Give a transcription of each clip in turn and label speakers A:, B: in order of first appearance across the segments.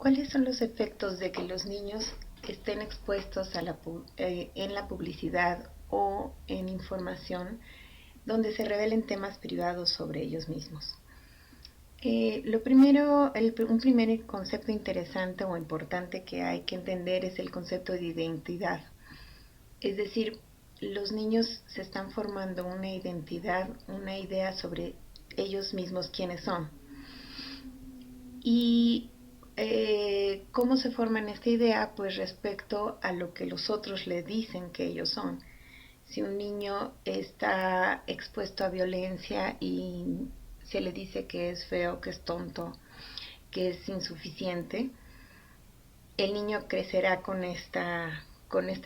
A: ¿Cuáles son los efectos de que los niños estén expuestos a en la publicidad o en información donde se revelen temas privados sobre ellos mismos? Lo primero, un primer concepto interesante o importante que hay que entender es el concepto de identidad. Es decir, los niños se están formando una identidad, una idea sobre ellos mismos quiénes son. Y ¿cómo se forman esta idea? Pues respecto a lo que los otros le dicen que ellos son. Si un niño está expuesto a violencia y se le dice que es feo, que es tonto, que es insuficiente, el niño crecerá con esta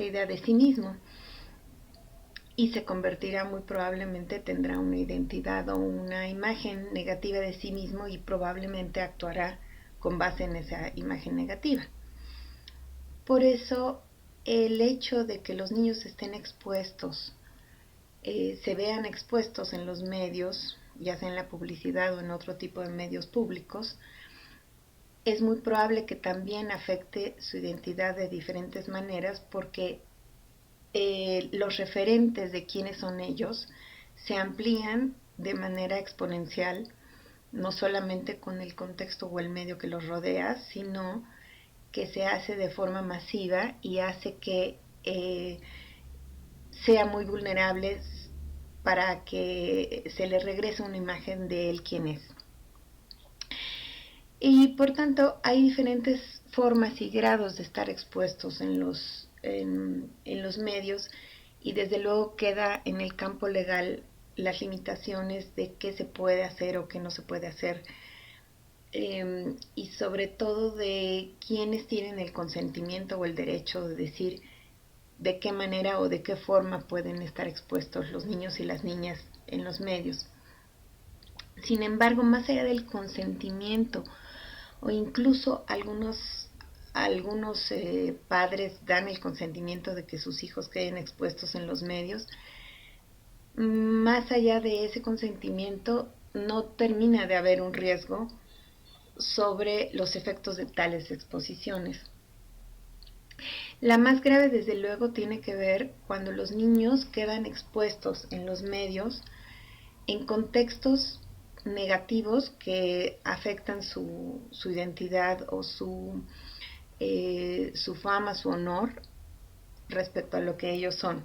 A: idea de sí mismo y se convertirá muy probablemente, tendrá una identidad o una imagen negativa de sí mismo y probablemente actuará con base en esa imagen negativa. Por eso el hecho de que los niños estén expuestos, se vean expuestos en los medios, ya sea en la publicidad o en otro tipo de medios públicos, es muy probable que también afecte su identidad de diferentes maneras porque los referentes de quiénes son ellos se amplían de manera exponencial, no solamente con el contexto o el medio que los rodea, sino que se hace de forma masiva y hace que sea muy vulnerable para que se le regrese una imagen de él quién es. Y por tanto hay diferentes formas y grados de estar expuestos en los medios, y desde luego queda en el campo legal las limitaciones de qué se puede hacer o qué no se puede hacer, y sobre todo de quiénes tienen el consentimiento o el derecho de decir de qué manera o de qué forma pueden estar expuestos los niños y las niñas en los medios. Sin embargo, más allá del consentimiento, o incluso algunos padres dan el consentimiento de que sus hijos queden expuestos en los medios, más allá de ese consentimiento no termina de haber un riesgo sobre los efectos de tales exposiciones. La más grave, desde luego, tiene que ver cuando los niños quedan expuestos en los medios en contextos negativos que afectan su identidad o su fama, su honor respecto a lo que ellos son.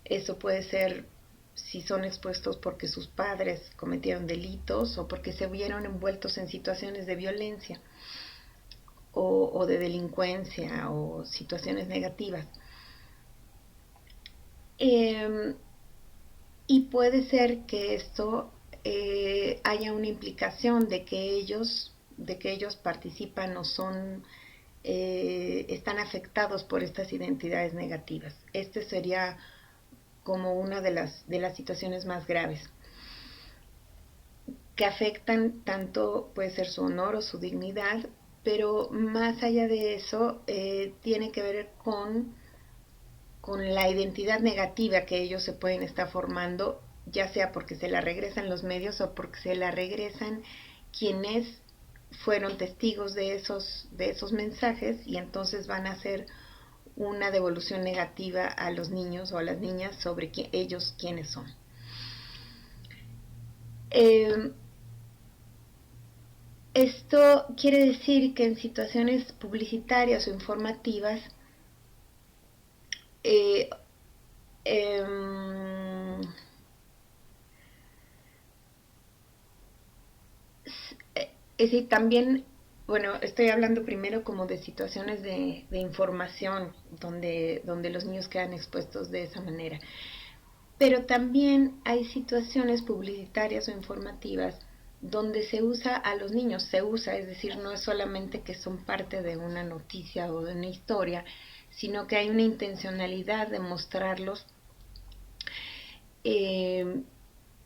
A: Eso puede ser si son expuestos porque sus padres cometieron delitos o porque se vieron envueltos en situaciones de violencia o de delincuencia o situaciones negativas. Y puede ser que esto haya una implicación de que ellos participan o son están afectados por estas identidades negativas. Este sería como una de las situaciones más graves, que afectan tanto, puede ser su honor o su dignidad, pero más allá de eso tiene que ver con la identidad negativa que ellos se pueden estar formando, ya sea porque se la regresan los medios o porque se la regresan quienes fueron testigos de esos mensajes, y entonces van a hacer una devolución negativa a los niños o a las niñas sobre ellos quiénes son. Esto quiere decir que en situaciones publicitarias o informativas es decir, también, bueno, estoy hablando primero como de situaciones de información donde los niños quedan expuestos de esa manera. Pero también hay situaciones publicitarias o informativas donde se usa a los niños, es decir, no es solamente que son parte de una noticia o de una historia, sino que hay una intencionalidad de mostrarlos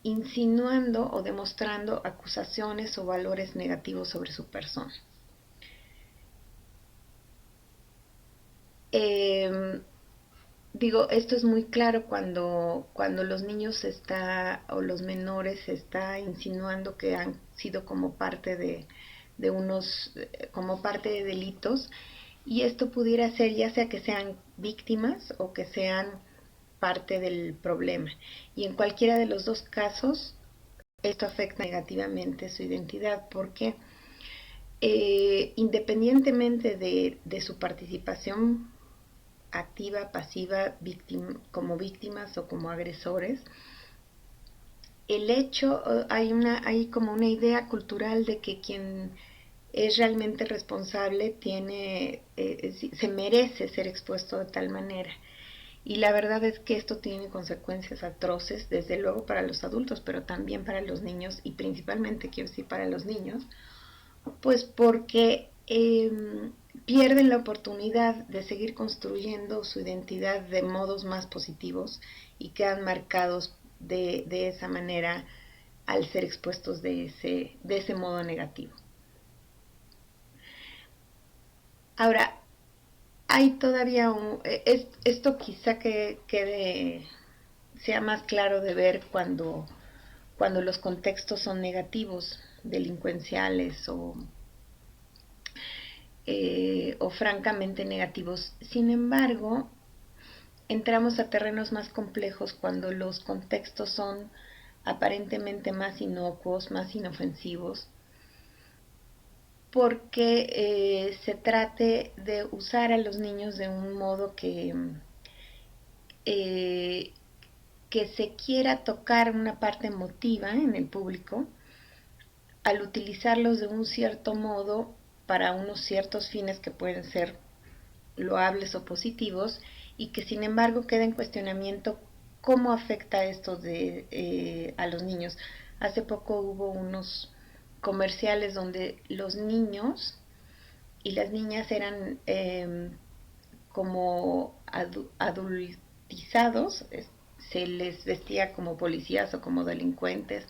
A: insinuando o demostrando acusaciones o valores negativos sobre su persona. Digo, esto es muy claro cuando los niños o los menores se está insinuando que han sido como parte de de unos, como parte de delitos, y esto pudiera ser ya sea que sean víctimas o que sean parte del problema. Y en cualquiera de los dos casos, esto afecta negativamente su identidad porque independientemente de su participación activa, pasiva, como víctimas o como agresores, el hecho, hay como una idea cultural de que quien es realmente responsable se merece ser expuesto de tal manera. Y la verdad es que esto tiene consecuencias atroces, desde luego para los adultos, pero también para los niños, y principalmente, quiero decir, para los niños, pues porque pierden la oportunidad de seguir construyendo su identidad de modos más positivos y quedan marcados de esa manera al ser expuestos de ese modo negativo. Ahora, hay todavía esto quizá que sea más claro de ver cuando los contextos son negativos, delincuenciales o francamente negativos. Sin embargo, entramos a terrenos más complejos cuando los contextos son aparentemente más inocuos, más inofensivos, porque se trate de usar a los niños de un modo eh, que se quiera tocar una parte emotiva en el público al utilizarlos de un cierto modo para unos ciertos fines que pueden ser loables o positivos y que sin embargo queda en cuestionamiento cómo afecta esto a los niños. Hace poco hubo unos comerciales donde los niños y las niñas eran como adultizados, se les vestía como policías o como delincuentes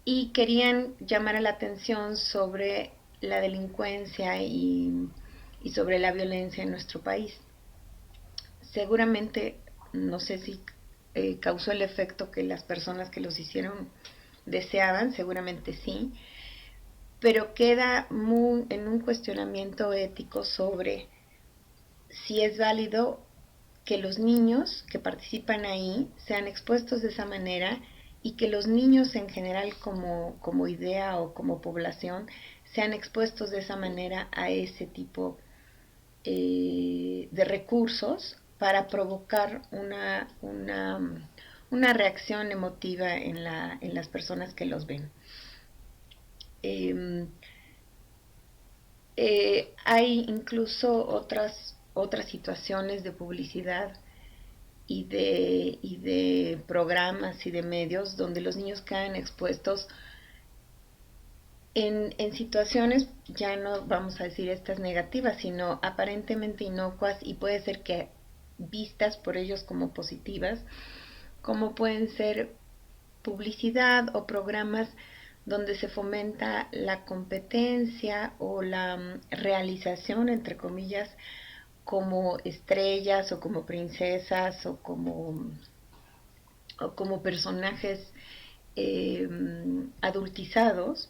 A: y querían llamar a la atención sobre la delincuencia y sobre la violencia en nuestro país. Seguramente, no sé si causó el efecto que las personas que los hicieron deseaban, seguramente sí, pero queda en un cuestionamiento ético sobre si es válido que los niños que participan ahí sean expuestos de esa manera y que los niños en general como idea o como población sean expuestos de esa manera a ese tipo de recursos para provocar una reacción emotiva en las personas que los ven. Eh, hay incluso otras situaciones de publicidad y de programas y de medios donde los niños quedan expuestos en situaciones, ya no vamos a decir estas negativas, sino aparentemente inocuas y puede ser que vistas por ellos como positivas, como pueden ser publicidad o programas donde se fomenta la competencia o la realización, entre comillas, como estrellas o como princesas o como personajes adultizados,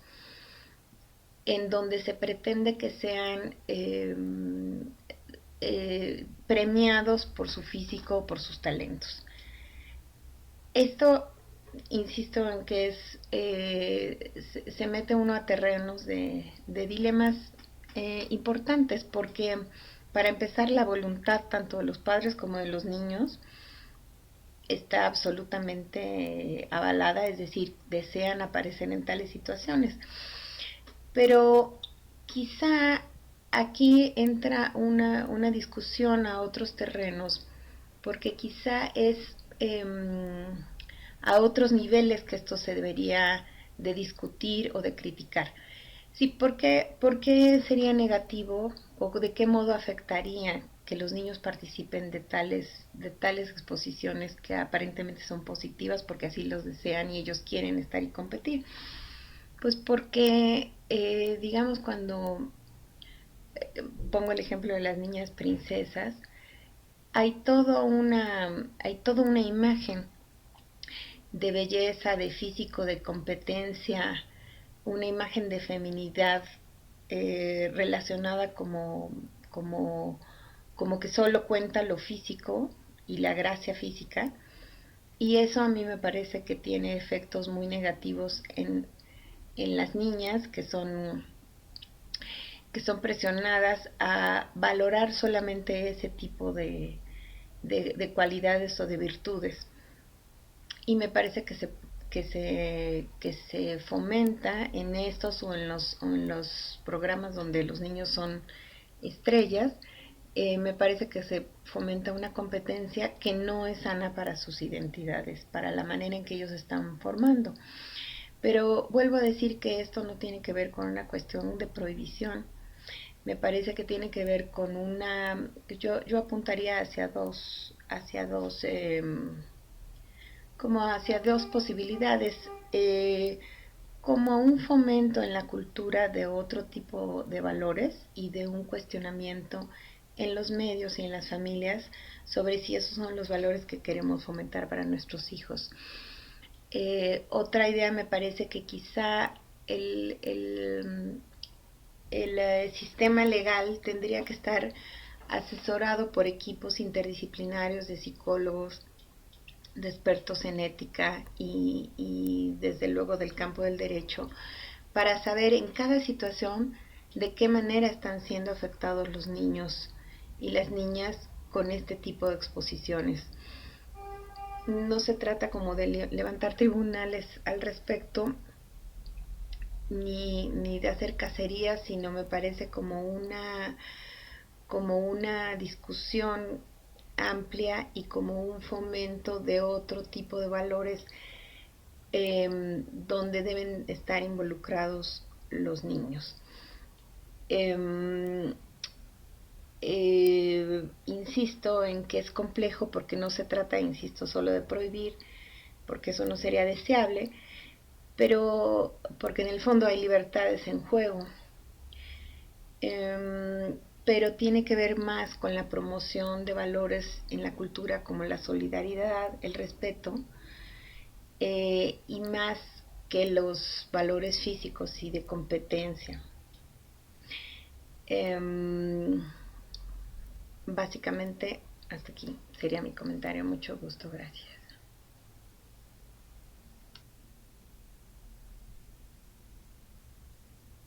A: en donde se pretende que sean premiados por su físico o por sus talentos. Esto, insisto en que se mete uno a terrenos de dilemas importantes, porque para empezar la voluntad tanto de los padres como de los niños está absolutamente avalada, es decir, desean aparecer en tales situaciones. Pero quizá aquí entra una discusión a otros terrenos, porque quizá es a otros niveles que esto se debería de discutir o de criticar. Sí, ¿por qué sería negativo o de qué modo afectaría que los niños participen de tales exposiciones que aparentemente son positivas porque así los desean y ellos quieren estar y competir? Pues porque, digamos, cuando pongo el ejemplo de las niñas princesas, hay toda una imagen de belleza, de físico, de competencia, una imagen de feminidad relacionada como que solo cuenta lo físico y la gracia física, y eso a mí me parece que tiene efectos muy negativos en las niñas que son presionadas a valorar solamente ese tipo de cualidades o de virtudes. Y me parece que se fomenta en estos o en los programas donde los niños son estrellas, me parece que se fomenta una competencia que no es sana para sus identidades, para la manera en que ellos están formando. Pero vuelvo a decir que esto no tiene que ver con una cuestión de prohibición, me parece que tiene que ver con una, yo apuntaría hacia dos como hacia dos posibilidades, como un fomento en la cultura de otro tipo de valores y de un cuestionamiento en los medios y en las familias sobre si esos son los valores que queremos fomentar para nuestros hijos. Otra idea me parece que quizá el sistema legal tendría que estar asesorado por equipos interdisciplinarios de psicólogos, de expertos en ética y desde luego del campo del derecho, para saber en cada situación de qué manera están siendo afectados los niños y las niñas con este tipo de exposiciones. No se trata como de levantar tribunales al respecto, ni de hacer cacerías, sino me parece como una discusión amplia y como un fomento de otro tipo de valores donde deben estar involucrados los niños. Insisto en que es complejo porque no se trata, insisto, solo de prohibir, porque eso no sería deseable, pero porque en el fondo hay libertades en juego. Pero tiene que ver más con la promoción de valores en la cultura como la solidaridad, el respeto, y más que los valores físicos y de competencia. Básicamente, hasta aquí sería mi comentario. Mucho gusto, gracias.